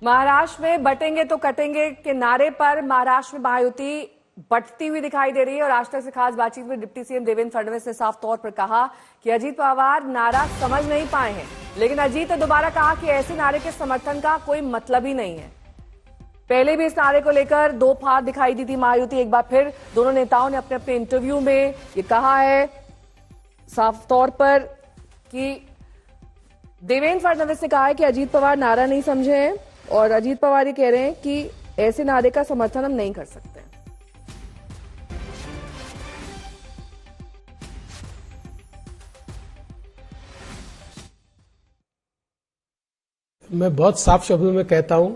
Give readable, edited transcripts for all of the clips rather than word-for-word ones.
महाराष्ट्र में बटेंगे तो कटेंगे के नारे पर महाराष्ट्र में महायुति बटती हुई दिखाई दे रही है और आज तक से खास बातचीत में डिप्टी सीएम देवेंद्र फडणवीस ने साफ तौर पर कहा कि अजीत पवार नारा समझ नहीं पाए हैं। लेकिन अजीत ने दोबारा कहा कि ऐसे नारे के समर्थन का कोई मतलब ही नहीं है। पहले भी इस नारे को लेकर दो फाड़ दिखाई दी थी महायुति। एक बार फिर दोनों नेताओं ने अपने अपने इंटरव्यू में ये कहा है साफ तौर पर कि देवेंद्र फडणवीस ने कहा है कि अजीत पवार नारा नहीं समझे हैं और अजीत पवार ये कह रहे हैं कि ऐसे नारे का समर्थन हम नहीं कर सकते। मैं बहुत साफ शब्दों में कहता हूं,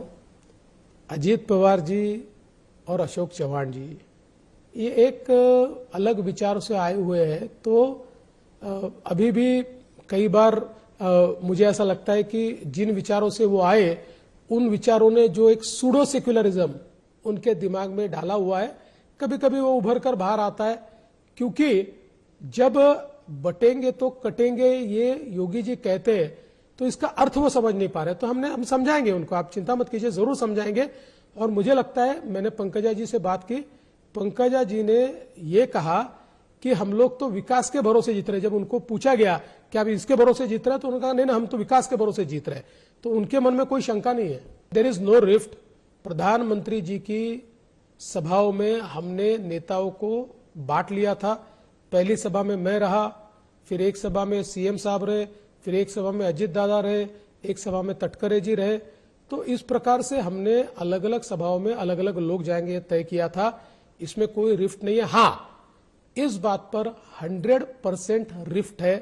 अजीत पवार जी और अशोक चव्हाण जी ये एक अलग विचारों से आए हुए हैं। तो अभी भी कई बार मुझे ऐसा लगता है कि जिन विचारों से वो आए उन विचारों ने जो एक सूडो सेक्युलरिज्म उनके दिमाग में डाला हुआ है, कभी कभी वो उभर कर बाहर आता है। क्योंकि जब बटेंगे तो कटेंगे ये योगी जी कहते हैं तो इसका अर्थ वो समझ नहीं पा रहे। तो हम समझाएंगे उनको, आप चिंता मत कीजिए, जरूर समझाएंगे। और मुझे लगता है, मैंने पंकजा जी से बात की, पंकजा जी ने ये कहा कि हम लोग तो विकास के भरोसे जीत रहे। जब उनको पूछा गया कि आप इसके भरोसे जीत रहे हैं तो उन्होंने कहा नहीं, हम तो विकास के भरोसे जीत रहे हैं। तो उनके मन में कोई शंका नहीं है। There is no rift. प्रधानमंत्री जी की सभाओं में हमने नेताओं को बांट लिया था। पहली सभा में मैं रहा, फिर एक सभा में सीएम साहब रहे, फिर एक सभा में अजीत दादा रहे, एक सभा में तटकरे जी रहे। तो इस प्रकार से हमने अलग अलग सभाओं में अलग अलग लोग जाएंगे तय किया था। इसमें कोई रिफ्ट नहीं है। हां, इस बात पर 100% रिफ्ट है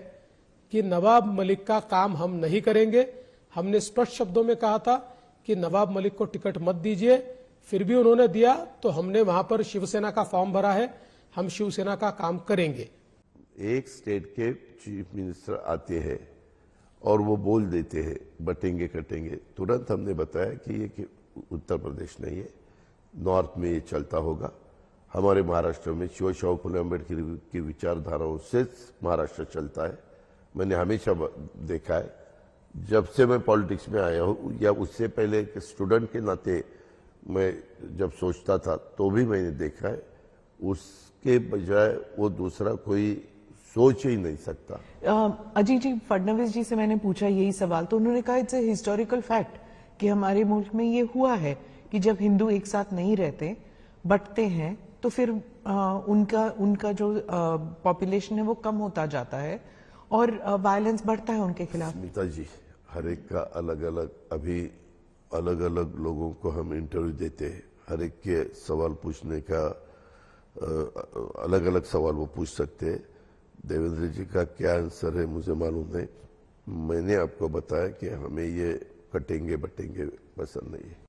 कि नवाब मलिक का काम हम नहीं करेंगे। हमने स्पष्ट शब्दों में कहा था कि नवाब मलिक को टिकट मत दीजिए, फिर भी उन्होंने दिया तो हमने वहां पर शिवसेना का फॉर्म भरा है। हम शिवसेना का काम करेंगे। एक स्टेट के चीफ मिनिस्टर आते हैं और वो बोल देते हैं बटेंगे कटेंगे, तुरंत हमने बताया कि ये उत्तर प्रदेश नहीं है, नॉर्थ में ये चलता होगा। हमारे महाराष्ट्र में शिवशाहू फुले अम्बेडकर की विचारधाराओं से महाराष्ट्र चलता है। मैंने हमेशा देखा है, जब से मैं पॉलिटिक्स में आया हूँ या उससे पहले एक स्टूडेंट के नाते मैं जब सोचता था तो भी मैंने देखा है, उसके बजाय वो दूसरा कोई सोच ही नहीं सकता। अजीत जी, फडणवीस जी से मैंने पूछा यही सवाल तो उन्होंने कहा इट्स ए हिस्टोरिकल फैक्ट कि हमारे मुल्क में ये हुआ है कि जब हिंदू एक साथ नहीं रहते, बंटते हैं, तो फिर उनका जो पॉपुलेशन है वो कम होता जाता है और वायलेंस बढ़ता है उनके खिलाफ। स्मिता जी, हर एक का अलग अलग, अभी अलग अलग लोगों को हम इंटरव्यू देते हैं, हर एक के सवाल पूछने का अलग अलग सवाल वो पूछ सकते हैं। देवेंद्र जी का क्या आंसर है मुझे मालूम नहीं। मैंने आपको बताया कि हमें ये कटेंगे बटेंगे पसंद नहीं है।